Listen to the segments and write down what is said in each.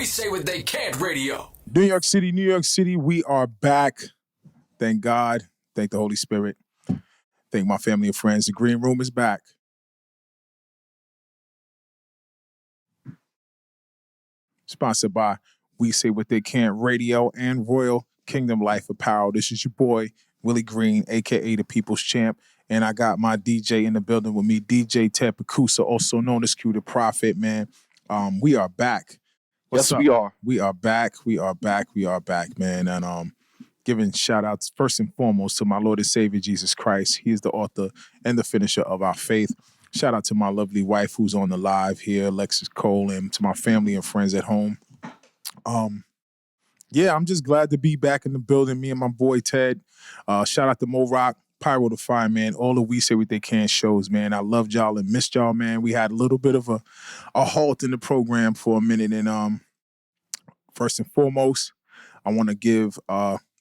We Say What They Can't Radio. New York City, we are back. Thank God. Thank the Holy Spirit. Thank my family and friends. The Green Room is back. Sponsored by We Say What They Can't Radio and Royal Kingdom Life Apparel. This is your boy, Willie Green, a.k.a. the People's Champ. And I got my DJ in the building with me, DJ TED PAKOUSSA, also known as Q the Prophet, man. We are back. What's up? We are. We are back, man. And giving shout outs first and foremost to my Lord and Savior, Jesus Christ. He is the author and the finisher of our faith. Shout out to my lovely wife who's on the live here, Alexis Cole, and to my family and friends at home. Yeah, I'm just glad to be back in the building, me and my boy Ted. Shout out to Mo Rock, Pyro the Fireman, all the We Say What They Can shows, man. I loved y'all and missed y'all, man. We had a little bit of a halt in the program for a minute. And first and foremost, I want to give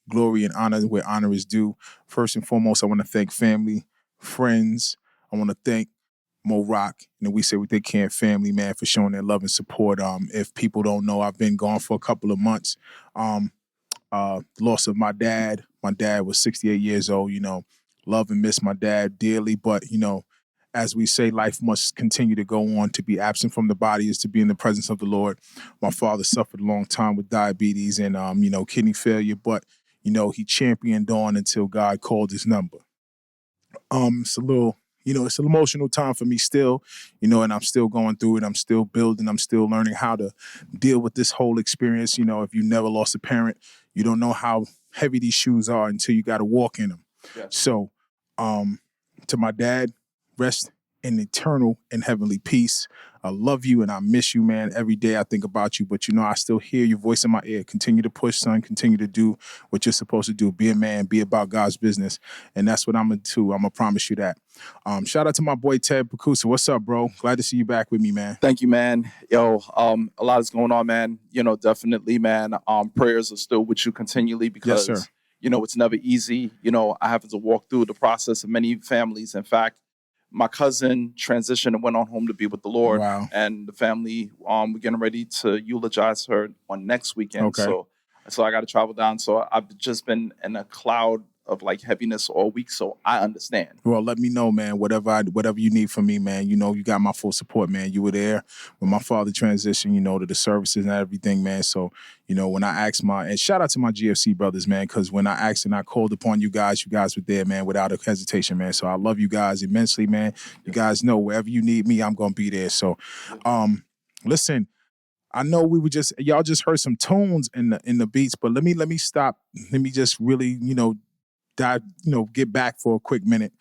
glory and honor where honor is due. First and foremost, I want to thank family, friends. I want to thank Mo Rock and the We Say What They Can family, man, for showing their love and support. If people don't know, I've been gone for a couple of months. Loss of my dad. My dad was 68 years old, love and miss my dad dearly. But, as we say, life must continue to go on. To be absent from the body is to be in the presence of the Lord. My father suffered a long time with diabetes and, kidney failure. But, he championed on until God called his number. It's a little... it's an emotional time for me still, and I'm still going through it. I'm still building. I'm still learning how to deal with this whole experience. If you never lost a parent, you don't know how heavy these shoes are until you got to walk in them. Yes. So, to my dad, rest in eternal and heavenly peace. I love you and I miss you, man. Every day I think about you, but I still hear your voice in my ear. Continue to push, son. Continue to do what you're supposed to do. Be a man, be about God's business. And that's what I'm going to do. I'm going to promise you that. Shout out to my boy, Ted PAKOUSSA. What's up, bro? Glad to see you back with me, man. Thank you, man. Yo, a lot is going on, man. Definitely, man. Prayers are still with you continually because, yes, sir. It's never easy. I have to walk through the process of many families. In fact, my cousin transitioned and went on home to be with the Lord. Wow. And the family, we're getting ready to eulogize her on next weekend. Okay. So I got to travel down. So I've just been in a cloud of heaviness all week. So I understand. Well, let me know, man. Whatever you need from me, man. You got my full support, man. You were there when my father transitioned, to the services and everything, man. So, when I asked and shout out to my GFC brothers, man, because when I asked and I called upon you guys were there, man, without a hesitation, man. So I love you guys immensely, man. You guys know wherever you need me, I'm going to be there. So, listen, I know y'all just heard some tones in the beats, but let me stop. Let me just really, get back for a quick minute.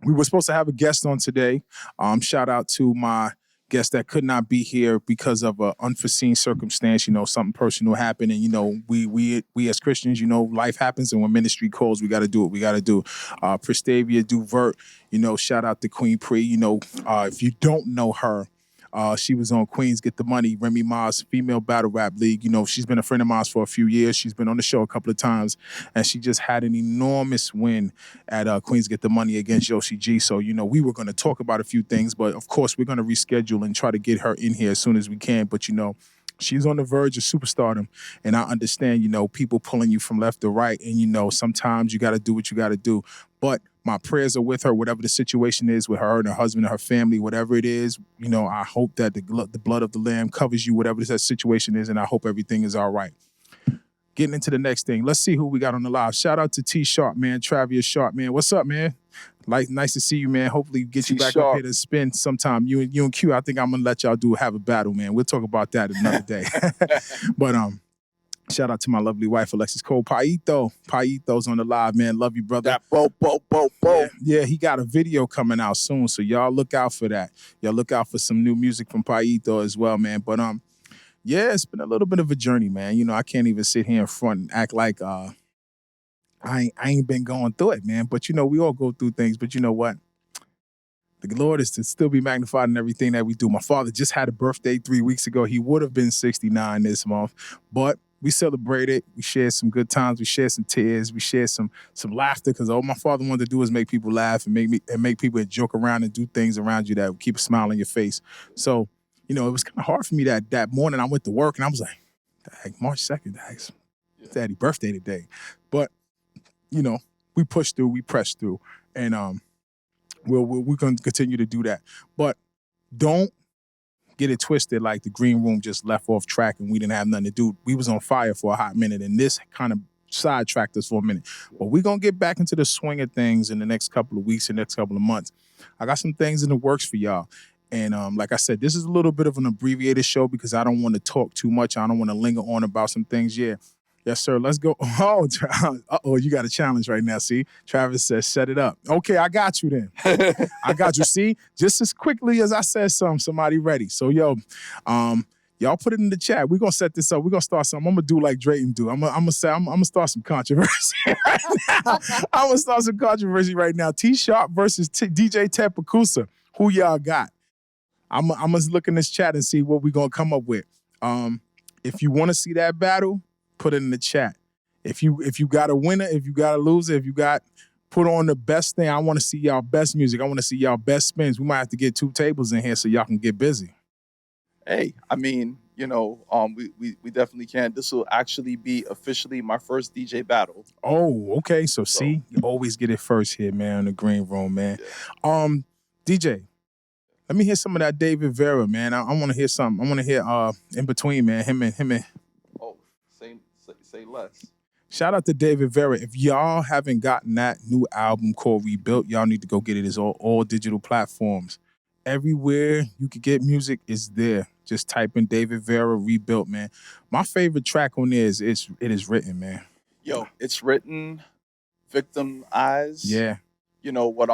We were supposed to have a guest on today. Shout out to my guest that could not be here because of an unforeseen circumstance. Something personal happened, and we as Christians, life happens, and when ministry calls, we got to do what we got to do. Prestavia Duvert, shout out to Queen Pre. If you don't know her. She was on Queens Get the Money, Remy Ma's Female Battle Rap League. She's been a friend of mine for a few years. She's been on the show a couple of times, and she just had an enormous win at Queens Get the Money against Yoshi G. So, we were going to talk about a few things, but of course, we're going to reschedule and try to get her in here as soon as we can. But, she's on the verge of superstardom, and I understand, people pulling you from left to right, and, sometimes you got to do what you got to do. But my prayers are with her, whatever the situation is with her and her husband and her family, whatever it is. I hope that the blood of the Lamb covers you, whatever that situation is, and I hope everything is all right. Getting into the next thing. Let's see who we got on the live. Shout out to T Sharp, man. Travis Sharp, man. What's up, man? Nice to see you, man. Hopefully get you back up here to spin sometime. You and Q, I think I'm going to let y'all have a battle, man. We'll talk about that another day. But shout out to my lovely wife, Alexis Cole. Paito's on the live, man. Love you, brother. That Yeah, he got a video coming out soon, so y'all look out for that. Y'all look out for some new music from Paito as well, man. But yeah, it's been a little bit of a journey, man. I can't even sit here in front and act like I ain't been going through it, man. But we all go through things. But you know what? The Lord is to still be magnified in everything that we do. My father just had a birthday 3 weeks ago. He would have been 69 this month, but we celebrated. We shared some good times. We shared some tears. We shared some laughter because all my father wanted to do was make people laugh and make people joke around and do things around you that would keep a smile on your face. So you know, it was kind of hard for me that morning. I went to work and I was like, dang, March 2nd, that's Daddy's birthday today. But, you know, we pushed through, we pressed through, and we're going to continue to do that. But don't get it twisted like the green room just left off track and we didn't have nothing to do. We was on fire for a hot minute, and this kind of sidetracked us for a minute. But we're going to get back into the swing of things in the next couple of weeks and next couple of months. I got some things in the works for y'all. And like I said, this is a little bit of an abbreviated show because I don't want to talk too much. I don't want to linger on about some things. Yeah. Yes, sir. Let's go. Oh, you got a challenge right now. See, Travis says, set it up. Okay, I got you then. I got you. See, just as quickly as I said somebody ready. So, y'all put it in the chat. We're going to set this up. We're going to start something. I'm going to do like Drayton do. I'm going to start some controversy right now. I'm going to start some controversy right now. T-Sharp versus DJ TED PAKOUSSA. Who y'all got? I'm going to look in this chat and see what we're going to come up with. If you want to see that battle, put it in the chat. If you got a winner, if you got a loser, if you got put on the best thing, I want to see y'all best music. I want to see y'all best spins. We might have to get 2 tables in here so y'all can get busy. Hey, I mean, you know, we definitely can. This will actually be officially my first DJ battle. Oh, okay. So see, you always get it first here, man, in the green room, man. Yeah. DJ, let me hear some of that David Vera, man. I want to hear something. I want to hear In Between, man. Him and. Oh, say less. Shout out to David Vera. If y'all haven't gotten that new album called Rebuilt, y'all need to go get it. It's all digital platforms. Everywhere you could get music is there. Just type in David Vera Rebuilt, man. My favorite track on there is It Is Written, man. Yo, It's Written, Victim Eyes. Yeah. You know what?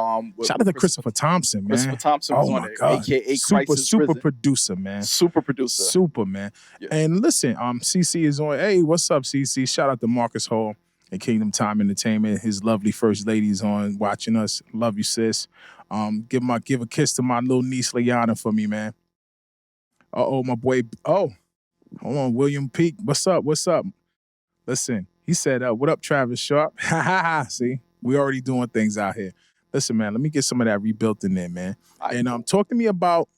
Shout out to Christopher Thompson, man. Christopher Thompson was on it, aka super producer, man. Super producer, super man. Yeah. And listen, CC is on. Hey, what's up, CC? Shout out to Marcus Hall and Kingdom Time Entertainment. His lovely first lady's on watching us. Love you, sis. Give a kiss to my little niece Liana for me, man. My boy. Oh, hold on, William Peak. What's up? Listen, he said, "What up, Travis Sharp?" Ha ha ha. See. We already doing things out here. Listen, man, let me get some of that Rebuilt in there, man. And talk to me about,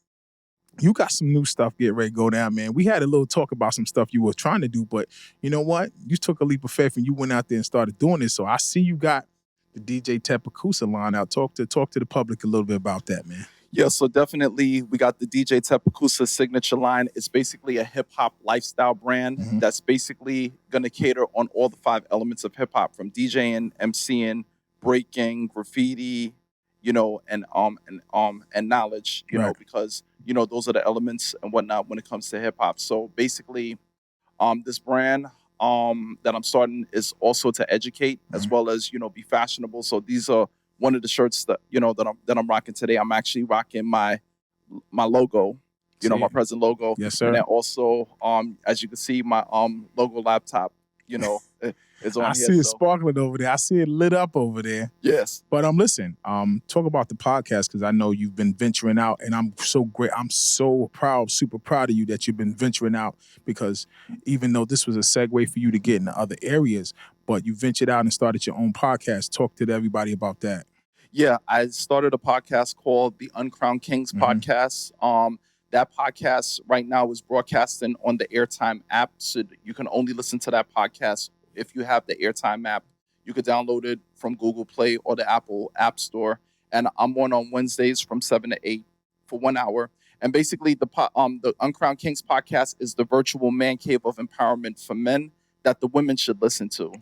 you got some new stuff getting ready to go down, man. We had a little talk about some stuff you were trying to do, but you know what? You took a leap of faith and you went out there and started doing this. So I see you got the DJ TED PAKOUSSA line out. Talk to the public a little bit about that, man. Yeah, so definitely we got the DJ TED PAKOUSSA signature line. It's basically a hip-hop lifestyle brand that's basically going to cater on all the 5 elements of hip-hop, from DJing, MCing, breaking, graffiti, you know, and knowledge, you know, because, you know, those are the elements and whatnot when it comes to hip-hop. So basically, this brand that I'm starting is also to educate as well as, you know, be fashionable. So these are one of the shirts that, you know, that I'm rocking today. I'm actually rocking my logo, you know, my present logo. Yes, sir. And then also, as you can see, my logo laptop, you know, is on here. I see it sparkling over there. I see it lit up over there. Yes. But listen, talk about the podcast, because I know you've been venturing out, and I'm so proud, super proud of you that you've been venturing out, because even though this was a segue for you to get into other areas, but you ventured out and started your own podcast. Talk to everybody about that. Yeah, I started a podcast called the Uncrowned Kings podcast. That podcast right now is broadcasting on the Airtime app, so you can only listen to that podcast if you have the Airtime app. You could download it from Google Play or the Apple App Store. And I'm on Wednesdays from 7 to 8 for 1 hour. And basically, the Uncrowned Kings podcast is the virtual man cave of empowerment for men that the women should listen to.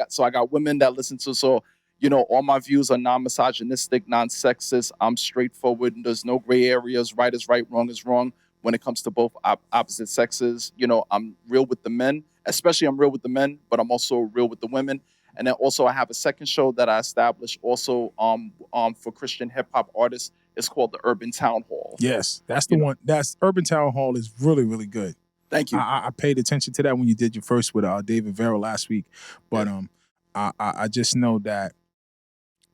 So I got women that listen to. So, you know, all my views are non-misogynistic, non-sexist. I'm straightforward, and there's no gray areas. Right is right, wrong is wrong. When it comes to both opposite sexes, you know, I'm real with the men. Especially, I'm real with the men, but I'm also real with the women. And then also, I have a second show that I established also for Christian hip hop artists. It's called the Urban Town Hall. Yes, that's the one. That's Urban Town Hall is really, really good. Thank you. I paid attention to that when you did your first with David Vera last week. But I just know that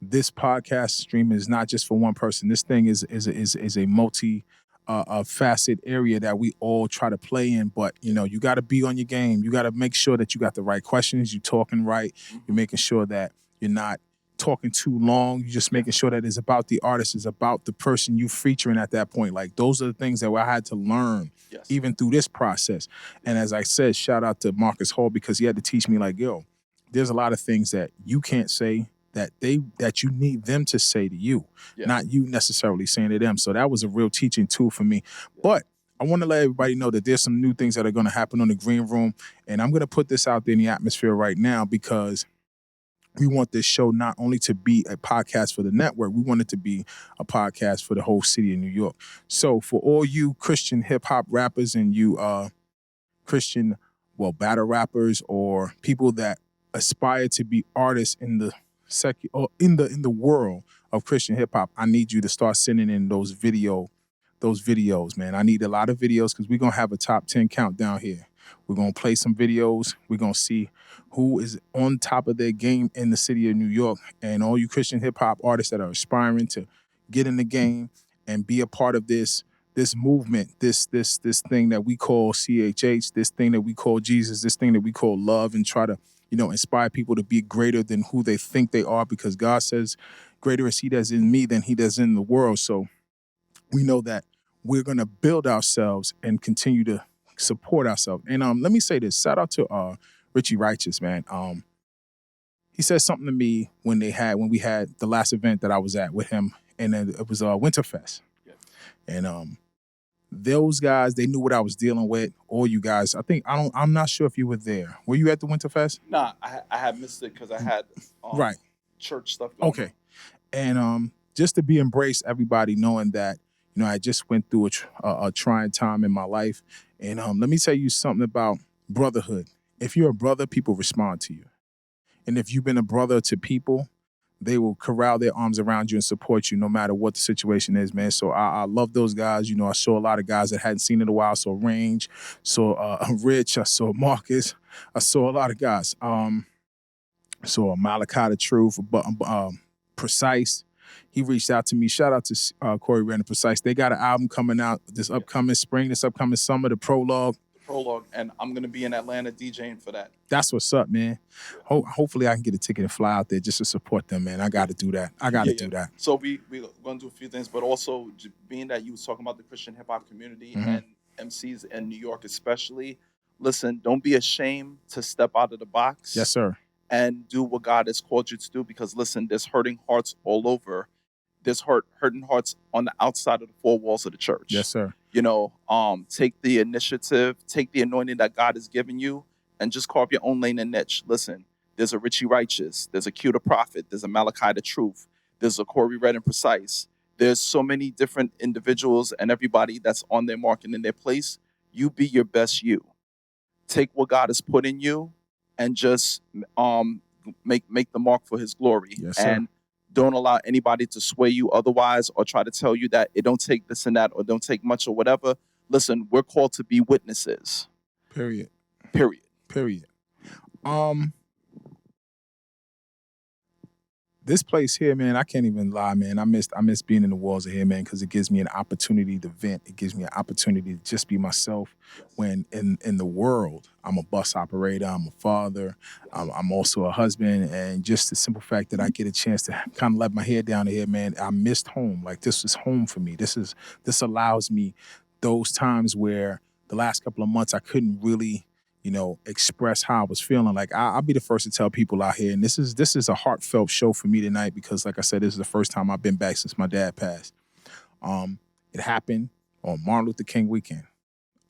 this podcast stream is not just for one person. This thing is a multi facet area that we all try to play in. But you know, you got to be on your game. You got to make sure that you got the right questions. You're talking right. You're making sure that you're not talking too long. You're just making sure that it's about the artist, it's about the person you featuring at that point. Like, those are the things that I had to learn even through this process. And as I said, shout out to Marcus Hall, because he had to teach me, like, yo, there's a lot of things that you can't say that you need them to say to you, not you necessarily saying to them. So that was a real teaching tool for me. But I want to let everybody know that there's some new things that are going to happen on the Green Room. And I'm going to put this out there in the atmosphere right now, because we want this show not only to be a podcast for the network, we want it to be a podcast for the whole city of New York. So for all you Christian hip hop rappers and you Christian, battle rappers, or people that aspire to be artists in the in the world of Christian hip hop, I need you to start sending in those videos, man. I need a lot of videos, because we're gonna have a top 10 countdown here. We're gonna play some videos. We're gonna see who is on top of their game in the city of New York. And all you Christian hip hop artists that are aspiring to get in the game and be a part of this movement, this thing that we call CHH, this thing that we call Jesus, this thing that we call love, and try to, inspire people to be greater than who they think they are, because God says, greater is he that's in me than he that's in the world. So we know that we're going to build ourselves and continue to support ourselves. And let me say this, shout out to Richie Righteous, man. He said something to me when we had the last event that I was at with him, and it was Winterfest. And those guys, they knew what I was dealing with. All you guys, I'm not sure if you were there. Were you at the Winterfest? Nah, I had missed it because I had right church stuff going on. And just to be embraced, everybody knowing that, I just went through a trying time in my life. And let me tell you something about brotherhood. If you're a brother, people respond to you. And if you've been a brother to people, they will corral their arms around you and support you no matter what the situation is, man. So I love those guys. I saw a lot of guys that hadn't seen in a while. I saw Range, saw Rich, I saw Marcus. I saw a lot of guys. Saw Malachi the Truth, Precise. He reached out to me. Shout out to Corey Red and Precise. They got an album coming out this upcoming spring, this upcoming summer, the Prologue. And I'm going to be in Atlanta DJing for that. That's what's up, man. Hopefully I can get a ticket and fly out there just to support them, man. I got to do that. Do that. So we're going to do a few things, but also being that you was talking about the Christian hip-hop community and MCs in New York especially, listen, don't be ashamed to step out of the box. Yes, sir. And do what God has called you to do, because, listen, there's hurting hearts all over. There's hurting hearts on the outside of the four walls of the church. Yes, sir. Take the initiative, take the anointing that God has given you, and just carve your own lane and niche. Listen, there's a Richie Righteous, there's a Q the Prophet, there's a Malachi the Truth, there's a Corey Red and Precise. There's so many different individuals and everybody that's on their mark and in their place. You be your best you. Take what God has put in you and just make the mark for his glory. Yes, sir. And don't allow anybody to sway you otherwise or try to tell you that it don't take this and that or don't take much or whatever. Listen, we're called to be witnesses. Period. This place here, man, I can't even lie, man. I miss being in the walls of here, man, because it gives me an opportunity to vent. It gives me an opportunity to just be myself. When in the world, I'm a bus operator, I'm a father, I'm also a husband, and just the simple fact that I get a chance to kind of let my head down here, man, I missed home. Like, this is home for me. This allows me those times where the last couple of months I couldn't really, express how I was feeling. Like, I'll be the first to tell people out here, and this is a heartfelt show for me tonight, because, like I said, this is the first time I've been back since my dad passed. It happened on Martin Luther King weekend,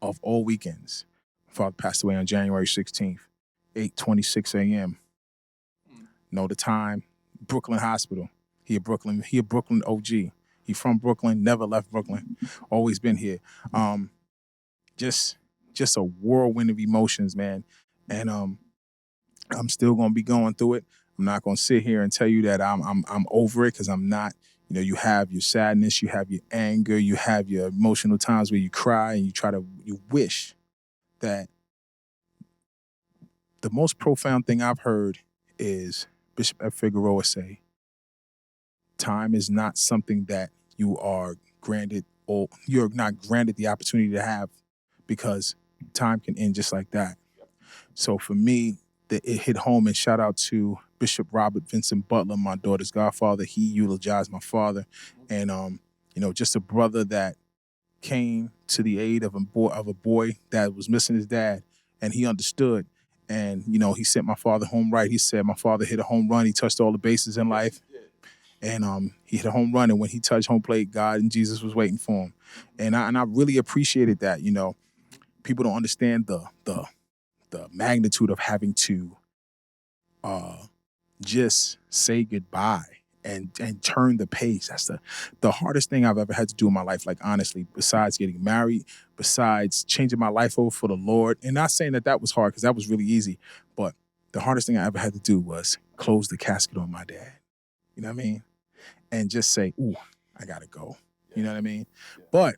of all weekends. My father passed away on January 16th, 8:26 a.m. Know the time, Brooklyn Hospital. He a Brooklyn OG. He from Brooklyn, never left Brooklyn, always been here. Just a whirlwind of emotions, man. And I'm still gonna be going through it. I'm not gonna sit here and tell you that I'm over it, because I'm not. You have your sadness, you have your anger, you have your emotional times where you cry and you wish that. The most profound thing I've heard is Bishop F. Figueroa say, time is not something that you are granted, or you're not granted the opportunity to have, because time can end just like that. So for me, it hit home, and shout out to Bishop Robert Vincent Butler, my daughter's godfather. He eulogized my father. And, just a brother that came to the aid of a boy that was missing his dad. And he understood. And, he sent my father home right. He said my father hit a home run. He touched all the bases in life. And he hit a home run. And when he touched home plate, God and Jesus was waiting for him. And I really appreciated that. People don't understand the magnitude of having to just say goodbye and turn the page. That's the hardest thing I've ever had to do in my life, like honestly, besides getting married, besides changing my life over for the Lord. And not saying that was hard, because that was really easy, but the hardest thing I ever had to do was close the casket on my dad. You know what I mean? And just say, ooh, I gotta go. You know what I mean? Yeah. But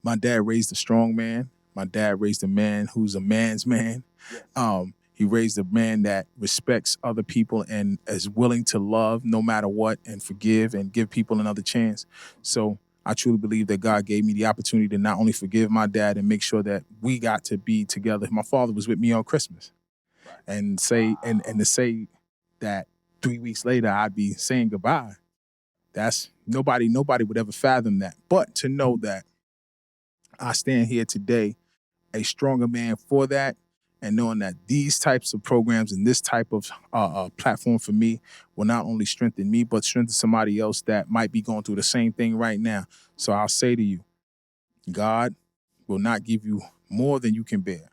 my dad raised a strong man. My dad raised a man who's a man's man. Yes. He raised a man that respects other people and is willing to love no matter what and forgive and give people another chance. So I truly believe that God gave me the opportunity to not only forgive my dad and make sure that we got to be together. My father was with me on Christmas. And to say that 3 weeks later I'd be saying goodbye. That's nobody would ever fathom that. But to know that I stand here today a stronger man for that, and knowing that these types of programs and this type of platform for me will not only strengthen me, but strengthen somebody else that might be going through the same thing right now. So I'll say to you, God will not give you more than you can bear.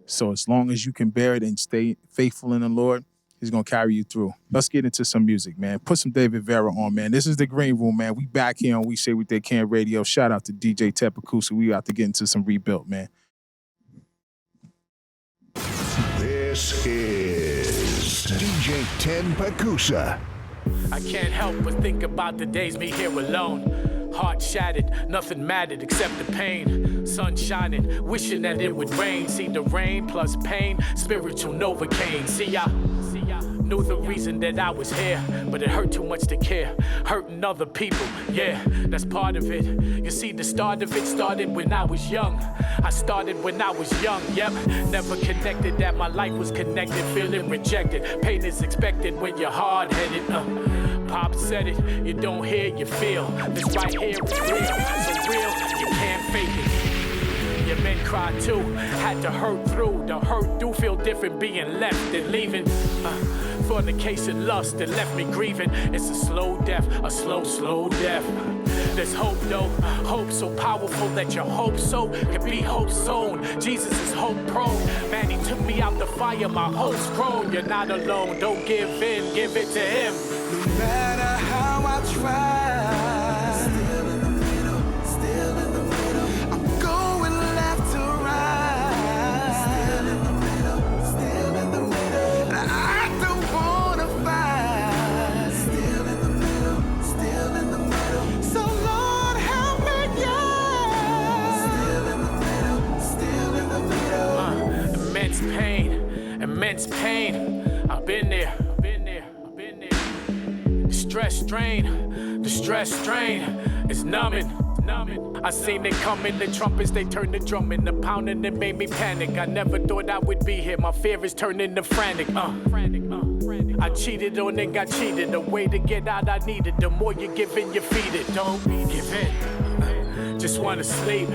So as long as you can bear it and stay faithful in the Lord, He's going to carry you through. Let's get into some music, man. Put some David Vera on, man. This is the Green Room, man. We back here on We Say What They Can Radio. Shout out to DJ TED PAKOUSSA. We out to get into some rebuilt, man. This is DJ TED PAKOUSSA. I can't help but think about the days me here alone. Heart shattered, nothing mattered except the pain. Sun shining, wishing that it would rain. See the rain plus pain, spiritual Novocaine. See, I knew the reason that I was here, but it hurt too much to care. Hurting other people, yeah, that's part of it. You see, the start of it started when I was young. I started when I was young, yep. Never connected that my life was connected, feeling rejected. Pain is expected when you're hard-headed. Pop said it, you don't hear, you feel. This right here is real, so real, you can't fake it. Your men cry too, had to hurt through. The hurt do feel different being left than leaving. Fornication, lust that left me grieving. It's a slow death, a slow death. There's hope though, hope so powerful that your hope so can be hope sown. Jesus is hope prone. Man, He took me out the fire, my hope's grown. You're not alone, don't give in, give it to Him. No matter how I try, still in the middle, still in the middle. I'm going left to right, still in the middle, and I don't wanna fight, still in the middle. So Lord help me, yeah, still in the middle. Immense pain. I've been there. The stress strain is numbing. I seen it coming, the trumpets, they turned the drumming, the pounding, it made me panic. I never thought I would be here, my fear is turning to frantic. I cheated on and got cheated, the way to get out I needed. The more you give in, you feed it, don't give in. Just wanna sleep,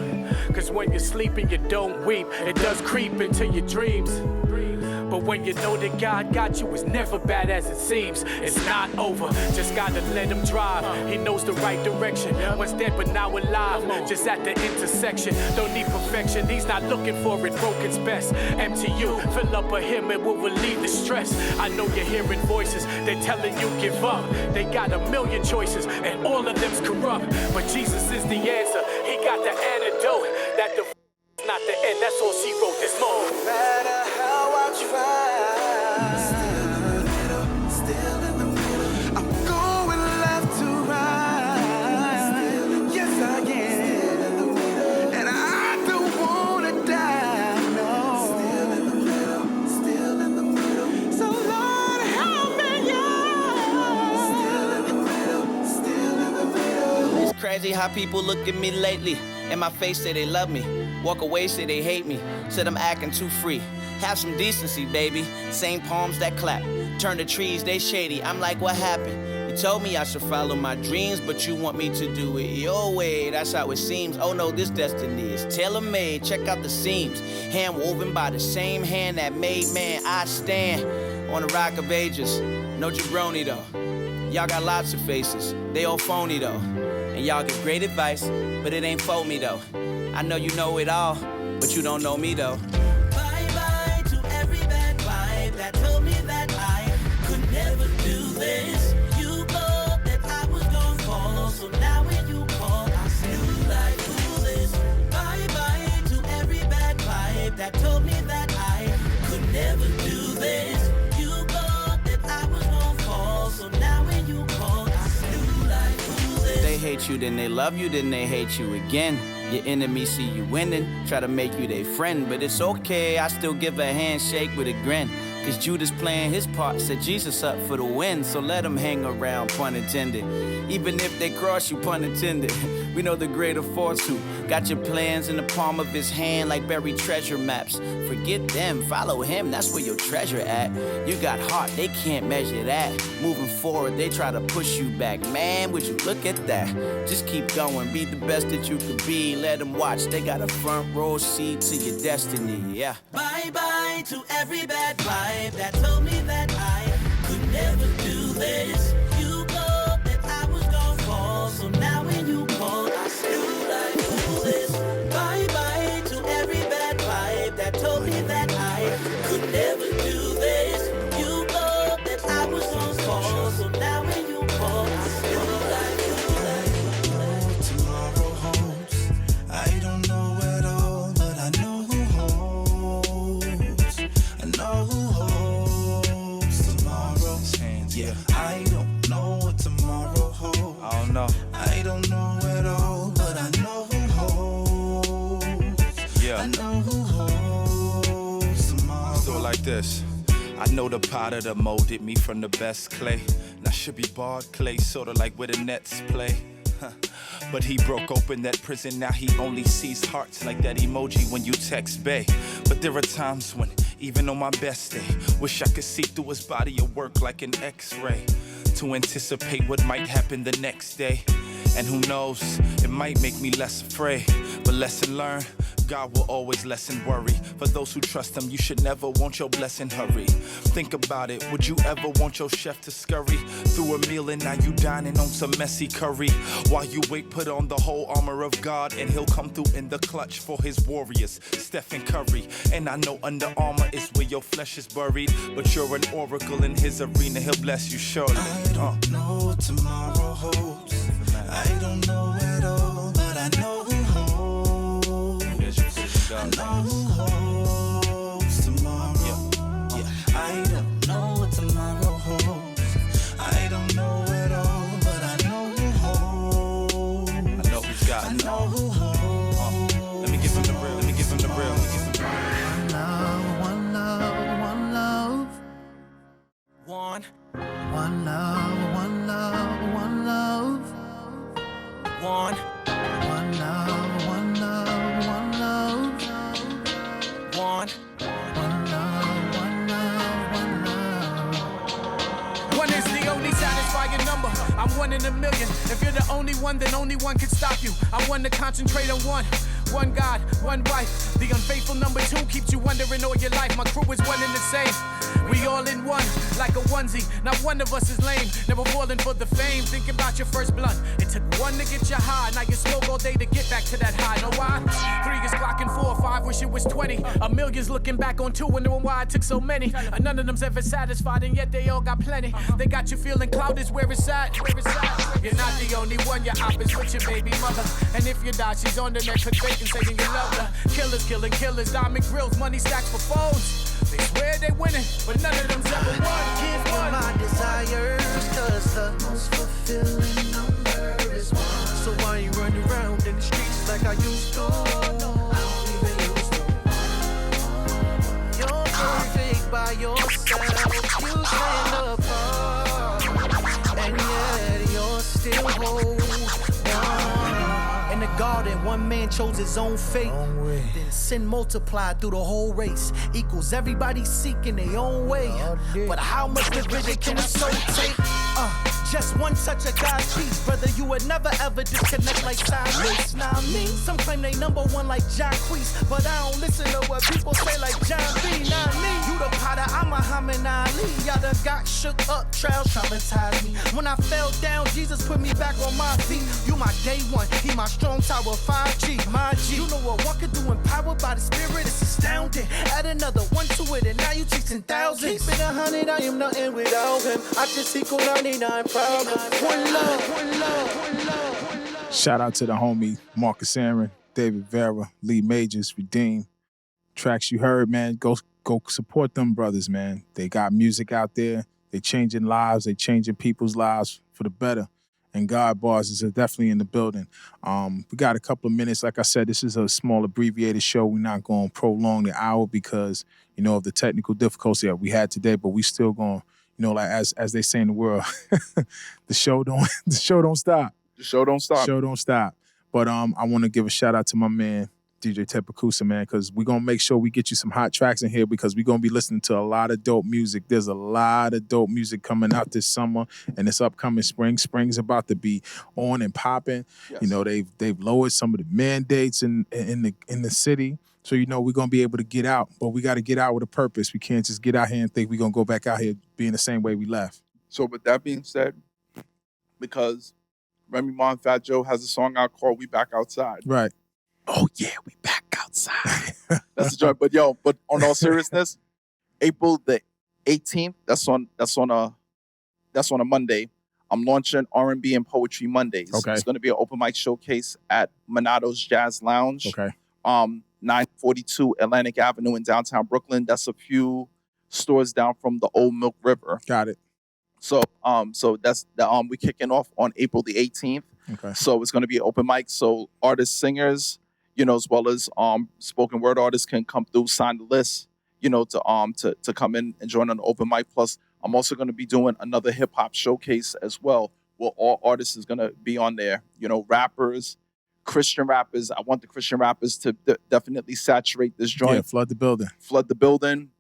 cause when you're sleeping you don't weep. It does creep into your dreams. But when you know that God got you, it's never bad as it seems. It's not over, just gotta let Him drive. He knows the right direction, once dead but now alive. Just at the intersection, don't need perfection. He's not looking for it, broken's best. Empty you, fill up a hymn, it will relieve the stress. I know you're hearing voices, they're telling you give up. They got a million choices, and all of them's corrupt. But Jesus is the answer, He got the antidote. That the not the end, that's all she wrote this morning. No matter how I try, still in the middle. I'm going left to right. Yes, I am. And I don't wanna die, no. Still in the middle. So Lord help me, yeah. Still in the middle. It's crazy how people look at me lately. In my face say they love me. Walk away, say they hate me. Said I'm acting too free. Have some decency, baby. Same palms that clap. Turn the trees, they shady. I'm like, what happened? You told me I should follow my dreams, but you want me to do it your way. That's how it seems. Oh no, this destiny is tailor-made. Check out the seams. Hand woven by the same hand that made man. I stand on the rock of ages. No jabroni though. Y'all got lots of faces. They all phony though. And y'all give great advice, but it ain't for me though. I know you know it all, but you don't know me though. Bye-bye to every bad vibe that told me that I could never do this. You thought that I was gonna fall, so now when you call, I knew like who this. Bye-bye to every bad vibe that told me that I could never do this. You thought that I was gonna fall, so now when you call, I knew like who this. They hate you, then they love you, then they hate you again. Your enemies see you winning, try to make you their friend, but it's okay, I still give a handshake with a grin. Cause Judas playing his part, set Jesus up for the win, so let him hang around, pun intended. Even if they cross you, pun intended. We know the greater force who got your plans in the palm of his hand like buried treasure maps. Forget them, follow him, that's where your treasure at. You got heart, they can't measure that. Moving forward, they try to push you back. Man, would you look at that? Just keep going, be the best that you could be. Let them watch, they got a front row seat to your destiny, yeah. Bye-bye to every bad vibe that told me that I could never do this. You thought that I was gonna fall, so now when you call, I still like do this. Bye-bye to every bad vibe that told me that I could never do this. You thought that I was gonna fall, so now when you call, I still like do this. Tomorrow holds, I don't know at all, but I know who holds. I know who holds tomorrow. Yeah, I don't know what tomorrow holds. I don't know. I don't know at all, but I know who holds. Yeah. I know who holds tomorrow. So like this. I know the potter that molded me from the best clay. And I should be barred clay, sorta like where the Nets play. But he broke open that prison, now he only sees hearts like that emoji when you text bae. But there are times when, even on my best day, wish I could see through his body of work like an x-ray to anticipate what might happen the next day. And who knows, it might make me less afraid. But lesson learned, God will always lessen worry. For those who trust him, you should never want your blessing hurry. Think about it, would you ever want your chef to scurry through a meal and now you dining on some messy curry? While you wait, put on the whole armor of God and he'll come through in the clutch for his warriors, Stephen Curry. And I know Under Armour is where your flesh is buried, but you're an oracle in his arena, he'll bless you surely. I don't know what tomorrow holds. I don't know at all, but I know who holds. I know who holds tomorrow. Yeah. I don't know what tomorrow holds. I don't know at all, but I know who holds. I know who's got it. I know who holds. Let me give him the real, let me give him the real, let me give him the real. One love, one love, one love. One love, one love, one love. One love, one love, one love. One love, one love, one love. One is the only satisfying number. I'm one in a million. If you're the only one, then only one can stop you. I'm one to concentrate on one. One God, one wife. The unfaithful number two keeps you wondering all your life. My crew is one and the same. We all in one, like a onesie. Not one of us is lame. Never falling for the fame. Think about your first blunt. It took one to get you high. Now you smoke all day to get back to that high. Know why? 3 is clocking 4, 5 wish it was 20. A million's looking back on 2 wondering why it took so many. None of them's ever satisfied and yet they all got plenty. They got you feeling cloud is where it's at. You're not the only one. Your op is with your baby mother. And if you die, she's on the neck cook bacon saying you love her. Killers killing killers. Diamond grills, money stacks for phones. They swear they winning, but none of them's ever won. Give me my desires, cause the most fulfilling number is one. So why you run around in the streets like I used to? I don't even used to. You're perfect by yourself, you stand apart, and yet you're still whole. One. And the garden, one man chose his own fate. Then sin multiplied through the whole race. Equals everybody seeking their own way. But how much division can a soul take? Just one touch of God's peace, brother, you would never ever disconnect like Siamese. Now me, some claim they #1 like John Queese, but I don't listen to what people say like John B. Now me, you the Potter, I'm Muhammad Ali. Y'all done got shook up, trials traumatized me. When I fell down, Jesus put me back on my feet. You my day one, he my strong tower, 5G, my G. You know what one can do, empowered by the Spirit, it's astounding. Add another one to it, and now you chasing thousands. Keep it 100, I am nothing without him. I just equal 99 problems. One love, one love, one love, one love. Shout out to the homie Marcus Aaron, David Vera, Lee Majors, Redeem. Tracks you heard, man, go support them brothers, man. They got music out there. They changing lives. They changing people's lives for the better. And God Bars is definitely in the building. We got a couple of minutes. Like I said, this is a small abbreviated show. We're not going to prolong the hour because, you know, of the technical difficulty that we had today, but we still going to, you know, like as they say in the world, the show don't stop. The show don't stop. The show don't stop. But I want to give a shout out to my man, DJ TED PAKOUSSA, man, because we're going to make sure we get you some hot tracks in here because we're going to be listening to a lot of dope music. There's a lot of dope music coming out this summer and this upcoming spring. Spring's about to be on and popping. Yes. You know, they've lowered some of the mandates in the city. So, you know, we're going to be able to get out, but we got to get out with a purpose. We can't just get out here and think we're going to go back out here being the same way we left. So with that being said, because Remy Ma and Fat Joe has a song out called We Back Outside. Right. Oh, yeah, we back outside. That's the joint. But on all seriousness, April the 18th, that's on a Monday. I'm launching R&B and Poetry Mondays. Okay. It's going to be an open mic showcase at Monato's Jazz Lounge. Okay. 942 Atlantic Avenue in downtown Brooklyn. That's a few stores down from the Old Milk River. Got it. So that's the we're kicking off on April the 18th. Okay. So it's going to be an open mic. So artists, singers, you know, as well as spoken word artists can come through, sign the list, you know, to come in and join on the open mic. Plus, I'm also going to be doing another hip hop showcase as well, where all artists is going to be on there. You know, rappers, Christian rappers. I want the Christian rappers to definitely saturate this joint. Yeah, flood the building.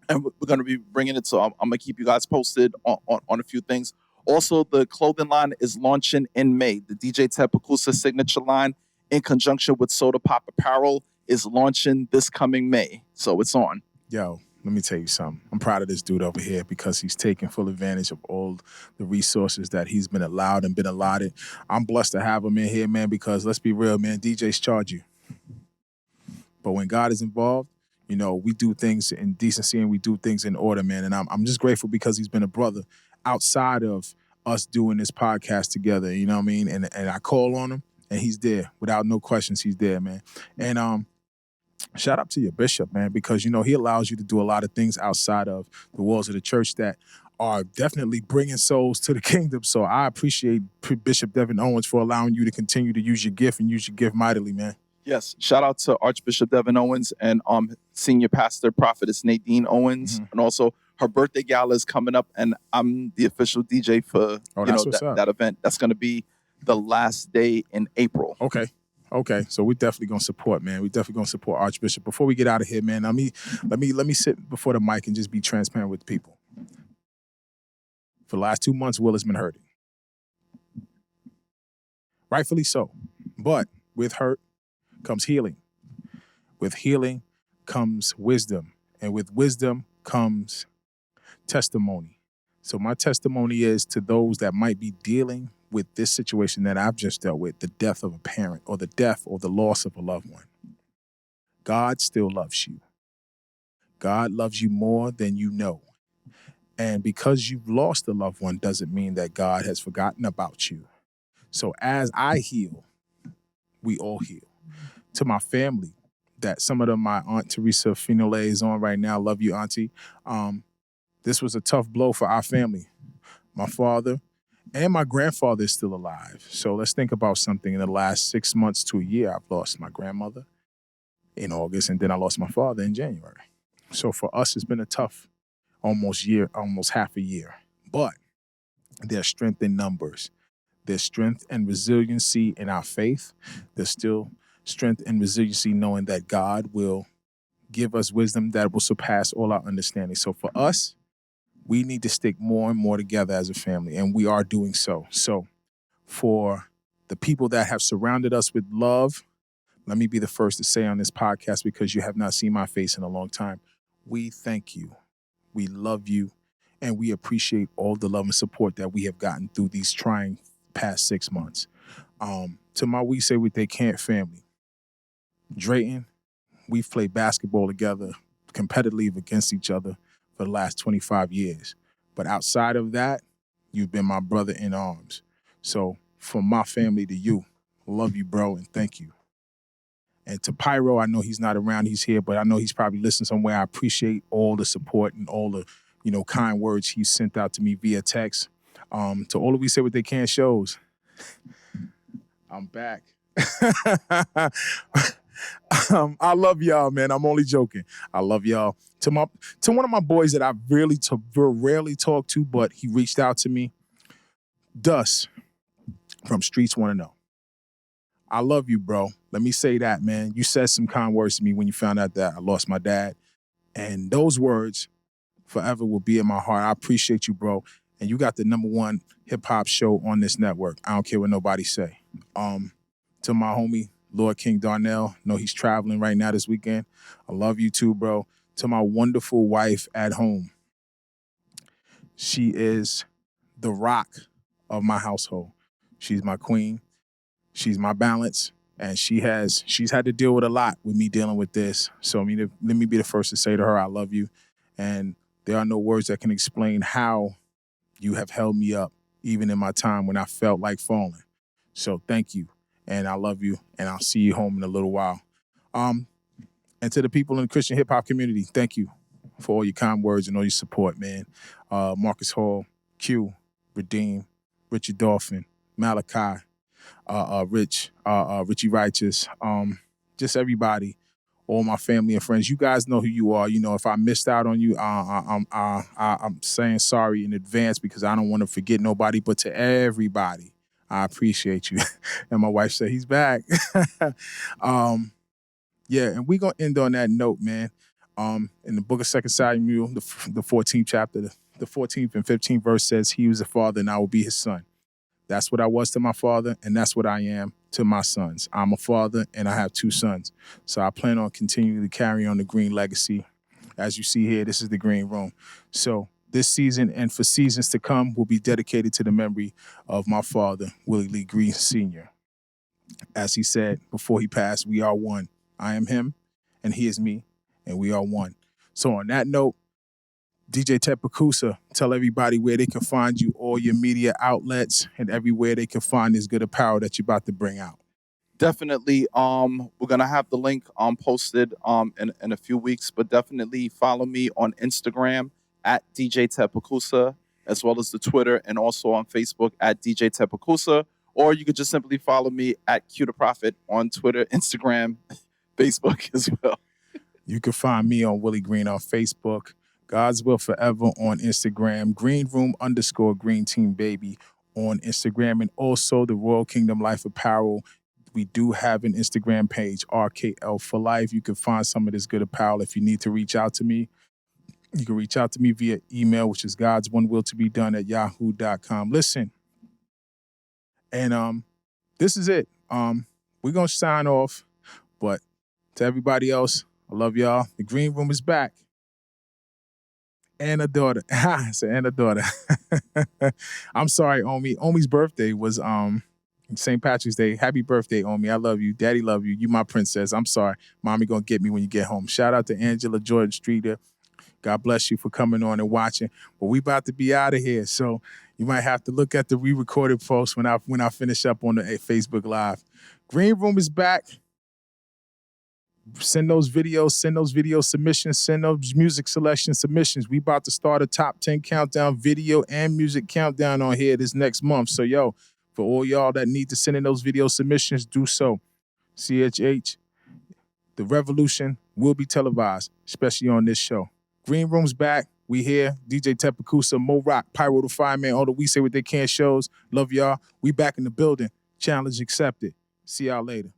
And we're going to be bringing it. So I'm going to keep you guys posted on a few things. Also, the clothing line is launching in May. The DJ TED PAKOUSSA signature line, in conjunction with Soda Pop Apparel, is launching this coming May. So it's on. Yo, let me tell you something. I'm proud of this dude over here because he's taking full advantage of all the resources that he's been allowed and been allotted. I'm blessed to have him in here, man, because let's be real, man, DJs charge you. But when God is involved, you know, we do things in decency and we do things in order, man. And I'm just grateful because he's been a brother outside of us doing this podcast together, you know what I mean? And I call on him and he's there. Without no questions, he's there, man. And shout out to your bishop, man, because, you know, he allows you to do a lot of things outside of the walls of the church that are definitely bringing souls to the kingdom. So I appreciate Bishop Devin Owens for allowing you to continue to use your gift and use your gift mightily, man. Yes, shout out to Archbishop Devin Owens and Senior Pastor Prophetess Nadine Owens. And also her birthday gala is coming up, and I'm the official DJ for that event. That's going to be the last day in April. Okay. So we're definitely going to support, man. We're definitely going to support Archbishop. Before we get out of here, man, let me sit before the mic and just be transparent with people. For the last 2 months, Will has been hurting. Rightfully so. But with hurt comes healing. With healing comes wisdom. And with wisdom comes testimony. So my testimony is to those that might be dealing with this situation that I've just dealt with, the death of a parent or the death or the loss of a loved one. God still loves you. God loves you more than you know. And because you've lost a loved one doesn't mean that God has forgotten about you. So as I heal, we all heal. To my family, that some of them, my Aunt Teresa Finole is on right now. Love you, Auntie. This was a tough blow for our family. My father and my grandfather is still alive. So let's think about something. In the last 6 months to a year, I've lost my grandmother in August, and then I lost my father in January. So for us, it's been a tough almost half a year. But there's strength in numbers. There's strength and resiliency in our faith. There's still strength and resiliency knowing that God will give us wisdom that will surpass all our understanding. So for us, we need to stick more and more together as a family, and we are doing so. So for the people that have surrounded us with love, let me be the first to say on this podcast, because you have not seen my face in a long time, we thank you. We love you, and we appreciate all the love and support that we have gotten through these trying past 6 months. To my We Say What They Can't family, Drayton, we've played basketball together competitively against each other for the last 25 years. But outside of that, you've been my brother in arms. So from my family to you, love you, bro, and thank you. And to Pyro, I know he's not around, he's here, but I know he's probably listening somewhere. I appreciate all the support and all the, kind words he sent out to me via text. To all of We Say What They Can shows, I'm back. I love y'all, man. I'm only joking. I love y'all. To one of my boys that I rarely talk to, but he reached out to me, Dus from Streets Want to Know. I love you, bro. Let me say that, man. You said some kind words to me when you found out that I lost my dad. And those words forever will be in my heart. I appreciate you, bro. And you got the #1 hip-hop show on this network. I don't care what nobody say. To my homie, Lord King Darnell, know he's traveling right now this weekend. I love you too, bro. To my wonderful wife at home. She is the rock of my household. She's my queen. She's my balance. And she's had to deal with a lot with me dealing with this. So let me be the first to say to her, I love you. And there are no words that can explain how you have held me up, even in my time when I felt like falling. So thank you. And I love you. And I'll see you home in a little while. And to the people in the Christian hip hop community, thank you for all your kind words and all your support, man. Marcus Hall, Q, Redeem, Richard Dolphin, Malachi, Richie Righteous, just everybody, all my family and friends. You guys know who you are. If I missed out on you, I'm saying sorry in advance because I don't want to forget nobody. But to everybody, I appreciate you. And my wife said he's back. Yeah, and we're going to end on that note, man. In the book of 2 Samuel, the 14th chapter, the 14th and 15th verse says, he was a father and I will be his son. That's what I was to my father, and that's what I am to my sons. I'm a father, and I have 2 sons. So I plan on continuing to carry on the Green legacy. As you see here, this is the Green Room. So this season and for seasons to come will be dedicated to the memory of my father, Willie Green Sr. As he said before he passed, we are one. I am him, and he is me, and we are one. So on that note, DJ TED PAKOUSSA, tell everybody where they can find you, all your media outlets, and everywhere they can find this good apparel that you're about to bring out. Definitely. We're gonna have the link posted in a few weeks, but definitely follow me on Instagram at DJ TED PAKOUSSA, as well as the Twitter and also on Facebook at DJ TED PAKOUSSA. Or you could just simply follow me at Q the Prophet on Twitter, Instagram, Facebook as well. You can find me on Willie Green on Facebook. God's Will Forever on Instagram, Green Room _Green Team Baby on Instagram, and also the Royal Kingdom Life Apparel. We do have an Instagram page, RKL for Life. You can find some of this good apparel. If you need to reach out to me, you can reach out to me via email, which is godsonewilltobedone@yahoo.com. Listen, and this is it. We're going to sign off, but to everybody else, I love y'all. The Green Room is back. And a daughter. I said, and a daughter. I'm sorry, Omi. Omi's birthday was St. Patrick's Day. Happy birthday, Omi. I love you. Daddy love you. You my princess. I'm sorry. Mommy gonna get me when you get home. Shout out to Angela Jordan Streeter. God bless you for coming on and watching. But we about to be out of here. So you might have to look at the re-recorded post when I finish up on the Facebook Live. Green Room is back. Send those video submissions, send those music selection submissions. We about to start a top 10 countdown video and music countdown on here this next month. So, for all y'all that need to send in those video submissions, do so. CHH, the revolution will be televised, especially on this show. Green Room's back. We here. DJ TED PAKOUSSA, Mo Rock, Pyro the Fireman, all the We Say What They Can't shows. Love y'all. We back in the building. Challenge accepted. See y'all later.